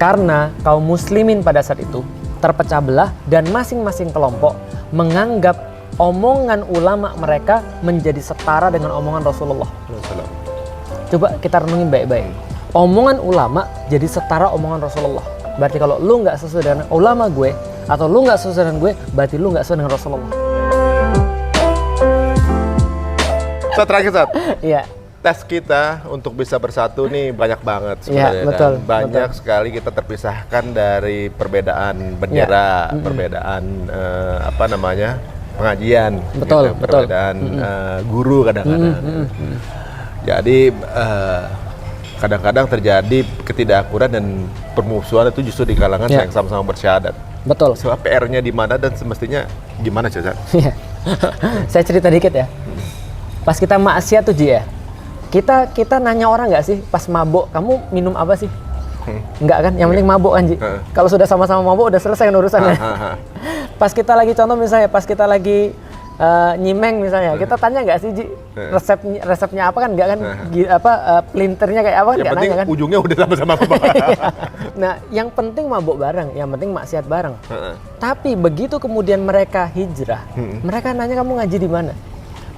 Karena kaum muslimin pada saat itu terpecah belah dan masing-masing kelompok menganggap omongan ulama mereka menjadi setara dengan omongan Rasulullah. Coba kita renungin baik-baik. Omongan ulama jadi setara omongan Rasulullah. Berarti kalau lu nggak sesuai dengan ulama gue atau lu nggak sesuai dengan gue, berarti lu nggak sesuai dengan Rasulullah. Terakhir, Ustaz. Iya. Tes kita untuk bisa bersatu nih banyak banget sebenarnya. Iya, betul, Banyak sekali kita terpisahkan dari perbedaan bendera, perbedaan pengajian, Betul, gitu, betul. perbedaan guru kadang-kadang. Jadi kadang-kadang terjadi ketidakakuran dan permusuhan itu justru di kalangan yang sama-sama bersyahadat. Betul. Sebab PR-nya di mana dan semestinya gimana, Caca? Iya. Saya cerita dikit ya. Pas kita maksiat tuh Ji ya, kita nanya orang nggak sih pas mabuk, kamu minum apa sih? Enggak kan, yang penting mabuk kan Ji. Kalau sudah sama-sama mabuk udah selesai kan urusannya. Pas kita lagi contoh misalnya, pas kita lagi nyimeng misalnya, kita tanya nggak sih Ji, resepnya apa kan, nggak kan, pelintirnya kayak apa kan, nggak nanya kan. Ujungnya udah sama-sama mabuk. Nah, yang penting mabuk bareng, yang penting maksiat bareng. Tapi begitu kemudian mereka hijrah, mereka nanya kamu ngaji di mana?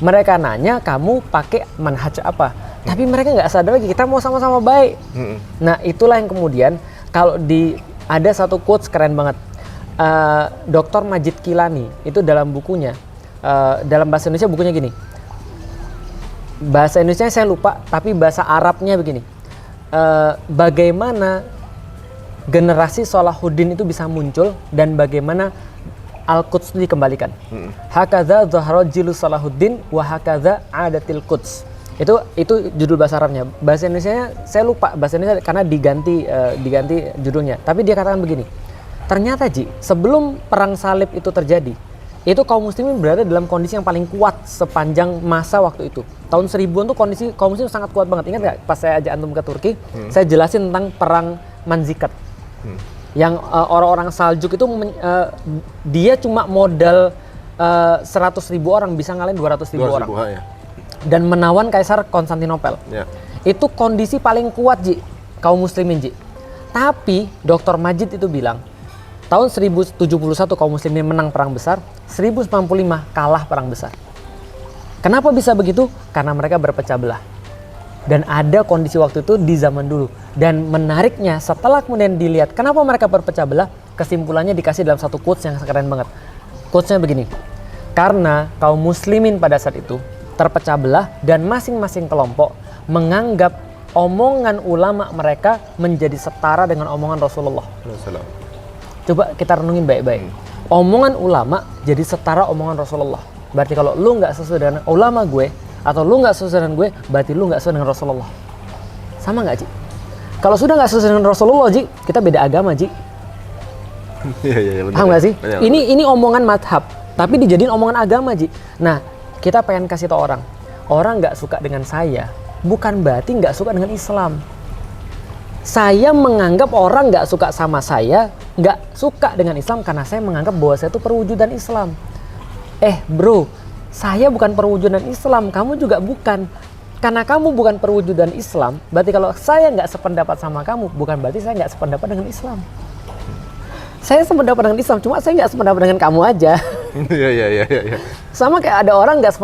Mereka nanya kamu pakai manhaj apa, tapi mereka nggak sadar lagi kita mau sama-sama baik. Nah itulah yang kemudian kalau ada satu quotes keren banget, Dr. Majid Kilani itu dalam bukunya, dalam bahasa Indonesia bukunya gini, bahasa Indonesia saya lupa tapi bahasa Arabnya begini, bagaimana generasi Salahuddin itu bisa muncul dan bagaimana Al-Quds dikembalikan. Hakadza dhahara jilu Salahuddin wa hakadza adatil Quds. Itu judul bahasa Arabnya. Bahasa Indonesianya saya lupa bahasa Indonesia karena diganti judulnya. Tapi dia katakan begini. Ternyata Ji, sebelum perang salib itu terjadi, itu kaum muslimin berada dalam kondisi yang paling kuat sepanjang masa waktu itu. Tahun 1000-an tuh kondisi kaum muslimin sangat kuat banget. Ingat nggak pas saya ajak antum ke Turki, saya jelasin tentang perang Manzikat. Yang orang-orang Saljuk itu dia cuma modal 100.000 orang bisa ngalahin 200.000 orang. Ya. Dan menawan Kaisar Konstantinopel. Ya. Itu kondisi paling kuat Ji, kaum muslimin Ji. Tapi Dr. Majid itu bilang, tahun 1071 kaum muslimin menang perang besar, 1095 kalah perang besar. Kenapa bisa begitu? Karena mereka berpecah belah. Dan ada kondisi waktu itu di zaman dulu. Dan menariknya setelah kemudian dilihat kenapa mereka berpecah belah, kesimpulannya dikasih dalam satu quotes yang keren banget. Quotesnya begini, karena kaum muslimin pada saat itu terpecah belah dan masing-masing kelompok menganggap omongan ulama mereka menjadi setara dengan omongan Rasulullah. Coba kita renungin baik-baik. Omongan ulama jadi setara omongan Rasulullah. Berarti kalau lu nggak sesuai dengan ulama gue atau lu nggak sesuai dengan gue, berarti lu nggak sesuai dengan Rasulullah. Sama nggak Ji? Kalau sudah nggak sesuai dengan Rasulullah Ji, kita beda agama Ji. Iya, paham nggak sih? Ini omongan madhab, tapi dijadiin omongan agama Ji. Nah, kita pengen kasih tau orang nggak suka dengan saya, bukan berarti nggak suka dengan Islam. Saya menganggap orang nggak suka sama saya, nggak suka dengan Islam karena saya menganggap bahwa saya itu perwujudan Islam. Bro, saya bukan perwujudan Islam, kamu juga bukan. Karena kamu bukan perwujudan Islam, berarti kalau saya nggak sependapat sama kamu, bukan berarti saya nggak sependapat dengan Islam. Saya sependapat dengan Islam, cuma saya nggak sependapat dengan kamu aja. Iya. Sama kayak ada orang nggak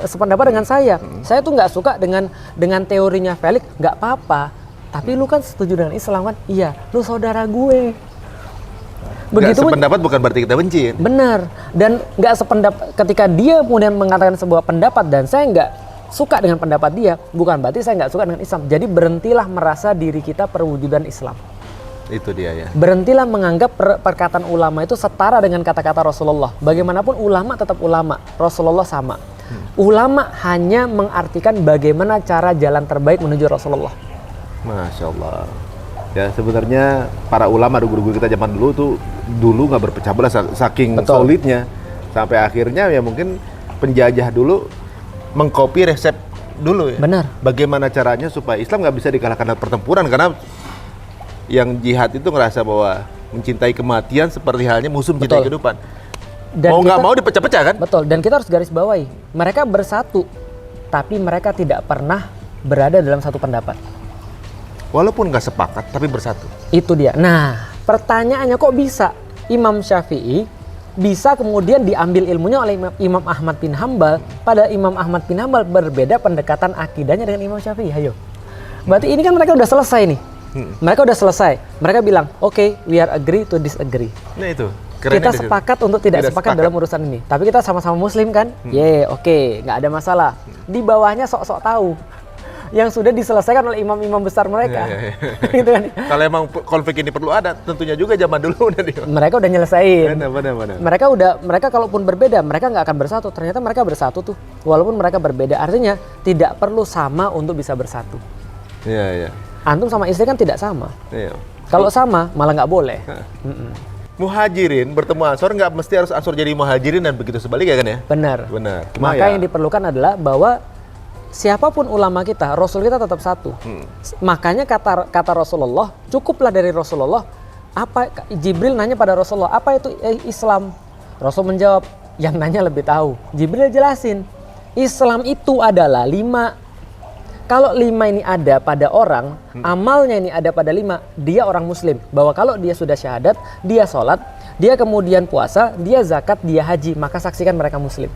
sependapat dengan saya. Saya tuh nggak suka dengan teorinya Felix, nggak apa-apa. Tapi lu kan setuju dengan Islam kan? Iya, lu saudara gue. Begitu sependapat bukan berarti kita benci. Benar. Dan nggak sependapat ketika dia kemudian mengatakan sebuah pendapat dan saya nggak suka dengan pendapat dia, bukan berarti saya nggak suka dengan Islam. Jadi berhentilah merasa diri kita perwujudan Islam. Itu dia ya. Berhentilah menganggap perkataan ulama itu setara dengan kata-kata Rasulullah. Bagaimanapun ulama tetap ulama, Rasulullah sama. Ulama hanya mengartikan bagaimana cara jalan terbaik menuju Rasulullah. Masya Allah. Ya sebenarnya para ulama guru-guru kita zaman dulu tuh nggak berpecah belah saking solidnya sampai akhirnya ya mungkin penjajah dulu mengcopy resep dulu ya. Benar. Bagaimana caranya supaya Islam nggak bisa dikalahkan dalam pertempuran karena yang jihad itu ngerasa bahwa mencintai kematian seperti halnya musuh mencintai kehidupan. Dan mau nggak mau dipecah-pecah kan? Betul. Dan kita harus garis bawahi mereka bersatu, tapi mereka tidak pernah berada dalam satu pendapat. walaupun nggak sepakat tapi bersatu. Itu dia. Nah, pertanyaannya kok bisa Imam Syafi'i bisa kemudian diambil ilmunya oleh Imam Ahmad bin Hambal, pada Imam Ahmad bin Hambal berbeda pendekatan akidahnya dengan Imam Syafi'i. Ayo. Berarti ini kan mereka udah selesai nih. Mereka udah selesai. Mereka bilang, "Oke, we are agree to disagree." Nah itu. Kita sepakat untuk tidak sepakat dalam urusan ini. Tapi kita sama-sama muslim kan? Oke, nggak ada masalah. Di bawahnya sok-sok tahu. Yang sudah diselesaikan oleh imam-imam besar mereka. Gitu kan? Kalau emang konflik ini perlu ada, tentunya juga zaman dulu udah mereka udah nyelesain. Benar. Mereka kalaupun berbeda, mereka nggak akan bersatu. Ternyata mereka bersatu tuh, walaupun mereka berbeda. Artinya tidak perlu sama untuk bisa bersatu. Iya. Antum sama istri kan tidak sama. Iya. Kalau sama malah nggak boleh. Muhajirin bertemu Ansor nggak mesti harus Ansor jadi muhajirin dan begitu sebaliknya kan ya? Benar. Cuma Maka yang diperlukan adalah bahwa siapapun ulama kita, Rasul kita tetap satu. Makanya kata Rasulullah, cukuplah dari Rasulullah. Jibril nanya pada Rasulullah, apa itu Islam? Rasul menjawab, yang nanya lebih tahu. Jibril jelasin, Islam itu adalah 5. Kalau 5 ini ada pada orang, amalnya ini ada pada 5, dia orang muslim. Bahwa kalau dia sudah syahadat, dia sholat, dia kemudian puasa, dia zakat, dia haji, maka saksikan mereka muslim.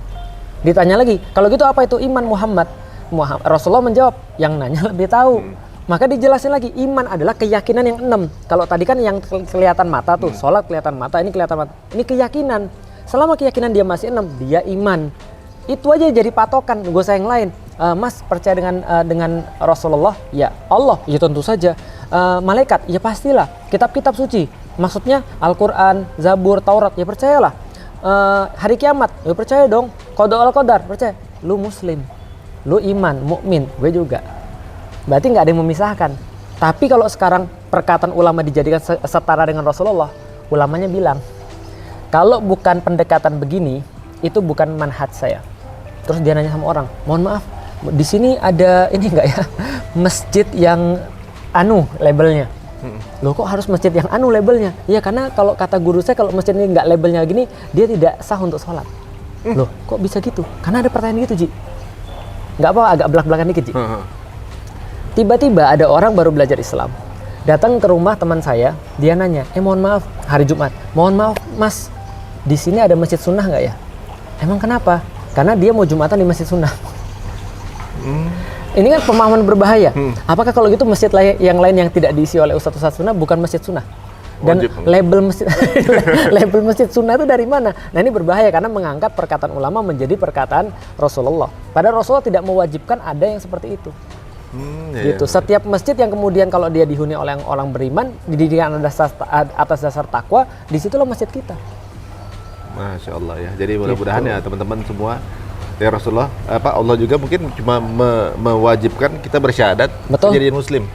Ditanya lagi, kalau gitu apa itu iman Muhammad? Rasulullah menjawab, yang nanya lebih tahu. Maka dijelasin lagi, iman adalah keyakinan yang 6. Kalau tadi kan yang kelihatan mata tuh, sholat kelihatan mata, ini kelihatan mata. Ini keyakinan. Selama keyakinan dia masih 6, dia iman. Itu aja jadi patokan, gak usah yang lain. Mas percaya dengan Rasulullah? Ya. Allah? Ya tentu saja. Malaikat? Ya pastilah. Kitab-kitab suci? Maksudnya Al-Quran, Zabur, Taurat? Ya percayalah. Hari kiamat? Ya percaya dong. Qada wal qadar? Percaya. Lu muslim. Lu iman, mukmin, gue juga. Berarti nggak ada yang memisahkan. Tapi kalau sekarang perkataan ulama dijadikan setara dengan Rasulullah, ulamanya bilang, kalau bukan pendekatan begini, itu bukan manhaj saya. Terus dia nanya sama orang, mohon maaf, di sini ada ini nggak ya, masjid yang anu labelnya? Loh kok harus masjid yang anu labelnya? Iya karena kalau kata guru saya kalau masjid ini nggak labelnya gini, dia tidak sah untuk sholat. Loh kok bisa gitu? Karena ada pertanyaan gitu, Ji. Nggak apa, agak belak-belakan dikit, Ji. Tiba-tiba ada orang baru belajar Islam, datang ke rumah teman saya, dia nanya, mohon maaf, hari Jumat, mohon maaf Mas, di sini ada masjid sunnah nggak ya? Emang kenapa? Karena dia mau Jumatan di masjid sunnah. Ini kan pemahaman berbahaya. Apakah kalau gitu masjid yang lain yang tidak diisi oleh ustadz sunnah bukan masjid sunnah? Dan wajib. label masjid sunnah itu dari mana? Nah ini berbahaya karena mengangkat perkataan ulama menjadi perkataan Rasulullah. Padahal Rasulullah tidak mewajibkan ada yang seperti itu. Gitu. Setiap masjid yang kemudian kalau dia dihuni oleh orang beriman, dididikan atas dasar takwa, disitulah masjid kita. Masya Allah ya. Jadi mudah-mudahan ya teman-teman semua, ya Rasulullah, Allah juga mungkin cuma mewajibkan kita bersyahadat menjadi muslim.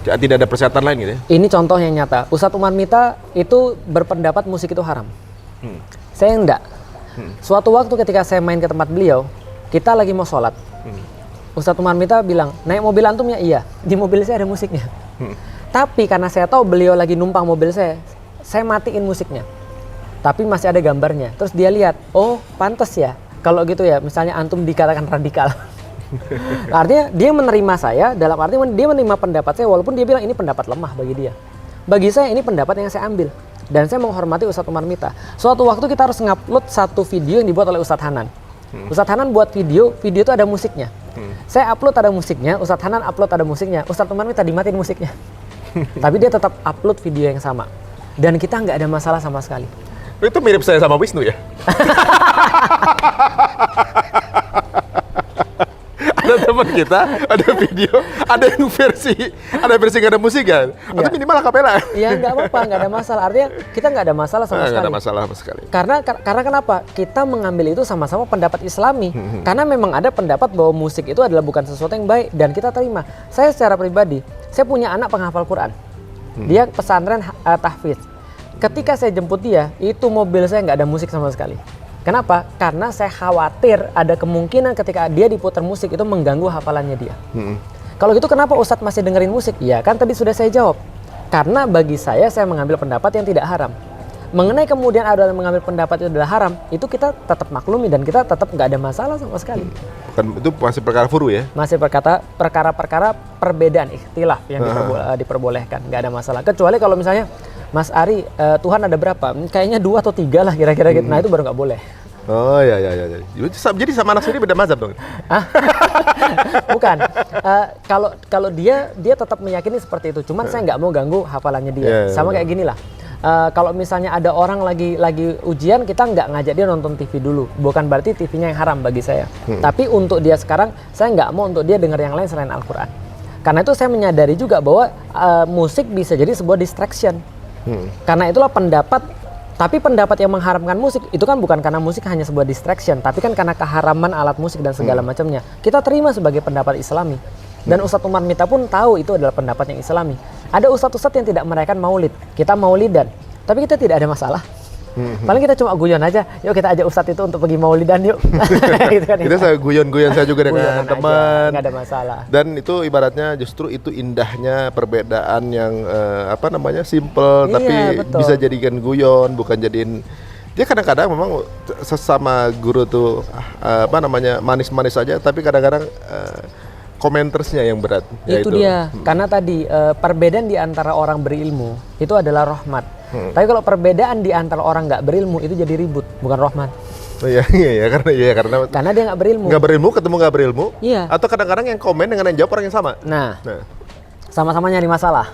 Tidak ada persyaratan lain gitu ya? Ini contoh yang nyata. Ustadz Umar Mita itu berpendapat musik itu haram. Saya enggak. Suatu waktu ketika saya main ke tempat beliau, kita lagi mau sholat. Ustadz Umar Mita bilang, naik mobil antum ya? Iya. Di mobil saya ada musiknya. Tapi karena saya tahu beliau lagi numpang mobil saya matiin musiknya. Tapi masih ada gambarnya. Terus dia lihat, oh pantas ya. Kalau gitu ya, misalnya antum dikatakan radikal. Artinya dia menerima saya, dalam arti dia menerima pendapat saya walaupun dia bilang ini pendapat lemah bagi dia. Bagi saya ini pendapat yang saya ambil dan saya menghormati Ustadz Umar Mita. Suatu waktu kita harus ngupload satu video yang dibuat oleh Ustadz Hanan. Ustadz Hanan buat video itu ada musiknya. Saya upload ada musiknya, Ustadz Hanan upload ada musiknya, Ustadz Umar Mita dimatiin musiknya. Tapi dia tetap upload video yang sama. Dan kita nggak ada masalah sama sekali. Itu mirip saya sama Wisnu ya? Ada teman kita, ada video, ada versi nggak ada musik kan? Atau minimal akapela? Ya nggak apa-apa, nggak ada masalah. Artinya kita nggak ada masalah sama sekali. Nggak ada masalah sama sekali. Karena kenapa? Kita mengambil itu sama-sama pendapat Islami. Karena memang ada pendapat bahwa musik itu adalah bukan sesuatu yang baik dan kita terima. Saya secara pribadi, saya punya anak penghafal Quran. Dia pesantren tahfiz. Ketika saya jemput dia, itu mobil saya nggak ada musik sama sekali. Kenapa? Karena saya khawatir ada kemungkinan ketika dia diputar musik itu mengganggu hafalannya dia. Kalau gitu kenapa Ustadz masih dengerin musik? Ya kan tadi sudah saya jawab. Karena bagi saya mengambil pendapat yang tidak haram. mengenai kemudian ada yang mengambil pendapat itu adalah haram, itu kita tetap maklumi dan kita tetap nggak ada masalah sama sekali. Bukan, itu masih perkara furu ya? Masih perkara-perkara perbedaan ikhtilaf yang diperbolehkan, nggak ada masalah. Kecuali kalau misalnya Mas Ari, Tuhan ada berapa? Kayaknya 2 atau 3 lah kira-kira gitu. Nah itu baru nggak boleh. Oh ya. Jadi sama anak sendiri beda mazhab dong? Bukan. Kalau dia tetap meyakini seperti itu. Cuman saya nggak mau ganggu hafalannya dia. Sama kayak gini lah. Kalau misalnya ada orang lagi ujian, kita nggak ngajak dia nonton TV dulu. Bukan berarti TV-nya yang haram bagi saya. Tapi untuk dia sekarang, saya nggak mau untuk dia dengar yang lain selain Al-Quran. Karena itu saya menyadari juga bahwa musik bisa jadi sebuah distraction. Karena itulah tapi pendapat yang mengharamkan musik itu kan bukan karena musik hanya sebuah distraction, tapi kan karena keharaman alat musik dan segala macamnya. Kita terima sebagai pendapat Islami. Dan Ustadz Umar Mita pun tahu itu adalah pendapat yang Islami. Ada ustadz-ustadz yang tidak merayakan maulid, kita maulidan, tapi kita tidak ada masalah. Paling kita cuma guyon aja, yuk kita ajak ustadz itu untuk pergi maulidan yuk. Gitu kan, kita saya guyon-guyon saya juga dengan teman. Nggak ada masalah. Dan itu ibaratnya justru itu indahnya perbedaan yang simple, tapi betul. bisa jadikan guyon, bukan jadiin. Dia kadang-kadang memang sesama guru tuh manis-manis aja, tapi kadang-kadang komentersnya yang berat. Itu dia, karena tadi perbedaan di antara orang berilmu itu adalah rahmat. Tapi kalau perbedaan di antara orang nggak berilmu itu jadi ribut, bukan rahmat. Oh iya, karena dia nggak berilmu. Nggak berilmu ketemu nggak berilmu. Iya. Atau kadang-kadang yang komen dengan yang jawab orang yang sama. Nah. Sama-sama nyari masalah.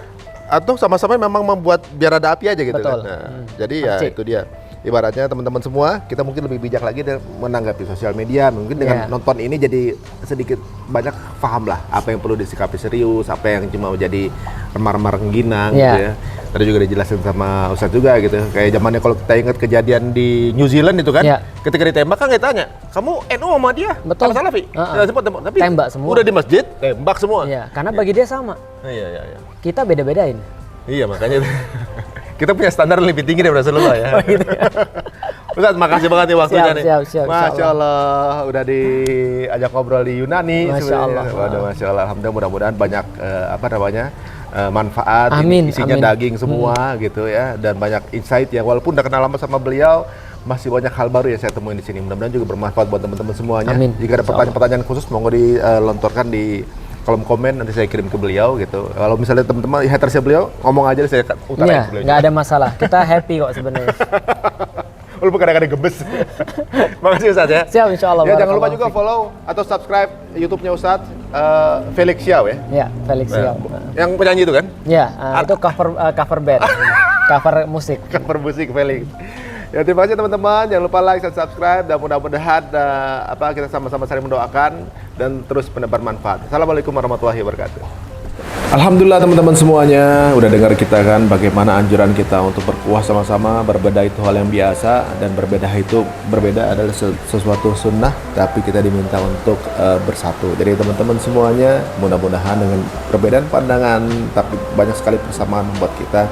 Atau sama-sama memang membuat biar ada api aja gitu. Betul. Kan. Jadi ya itu dia. Ibaratnya teman-teman semua, kita mungkin lebih bijak lagi dan menanggapi sosial media. Mungkin dengan nonton ini jadi sedikit banyak paham lah apa yang perlu disikapi serius, apa yang cuma jadi remar-remar rengginang gitu ya. Tadi juga dijelasin sama Ustadz juga gitu. Kayak zamannya kalau kita ingat kejadian di New Zealand itu kan, ketika ditembak kan kita tanya, kamu NU sama dia? Betul. Salafi? Tapi tembak semua. Udah di masjid, tembak semua. Iya, karena bagi dia sama. Iya. Kita beda-bedain. Iya, makanya kita punya standar lebih tinggi daripada Rasulullah ya. Gitu. Ustaz, makasih banget nih waktunya nih. Siap. Masya Allah, udah diajak ngobrol di Yunani. Masya Allah. Waduh, Masya Allah. Alhamdulillah, mudah-mudahan banyak manfaat. Amin. Isinya daging semua gitu ya, dan banyak insight ya. Walaupun udah kenal lama sama beliau, masih banyak hal baru yang saya temuin di sini. Mudah-mudahan juga bermanfaat buat teman-teman semuanya. Amin. Jika ada pertanyaan-pertanyaan khusus, monggo dilontorkan di kolom komen, nanti saya kirim ke beliau gitu. Kalau misalnya teman-teman hatersnya beliau, ngomong aja saya utarain ke beliau. Nggak ada masalah, kita happy kok sebenarnya. Walaupun kadang-kadang gebes. Makasih Ustadz ya. Siap, insya Allah. Ya, jangan lupa juga follow atau subscribe YouTube-nya Ustadz Felix Xiao ya. Ya, Felix Xiao. Yang penyanyi itu kan? Ya, itu cover band, cover musik. Cover musik Felix. Ya, terima kasih teman-teman. Jangan lupa like dan subscribe, dan mudah-mudahan kita sama-sama saling mendoakan dan terus menebar manfaat. Assalamualaikum warahmatullahi wabarakatuh. Alhamdulillah teman-teman semuanya, udah dengar kita kan bagaimana anjuran kita untuk berkuah sama-sama. Berbeda itu hal yang biasa, dan berbeda adalah sesuatu sunnah, tapi kita diminta untuk bersatu. Jadi teman-teman semuanya, mudah-mudahan dengan perbedaan pandangan tapi banyak sekali persamaan membuat kita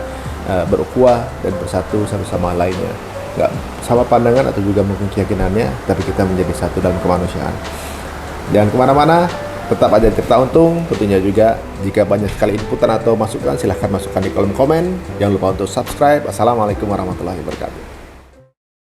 berukhuwah dan bersatu satu sama lainnya. Nggak sama pandangan atau juga mungkin keyakinannya, tapi kita menjadi satu dalam kemanusiaan. Jangan kemana-mana, tetap aja Tirta Untung. Tentunya juga jika banyak sekali inputan atau masukan, silahkan masukkan di kolom komen. Jangan lupa untuk subscribe. Assalamualaikum warahmatullahi wabarakatuh.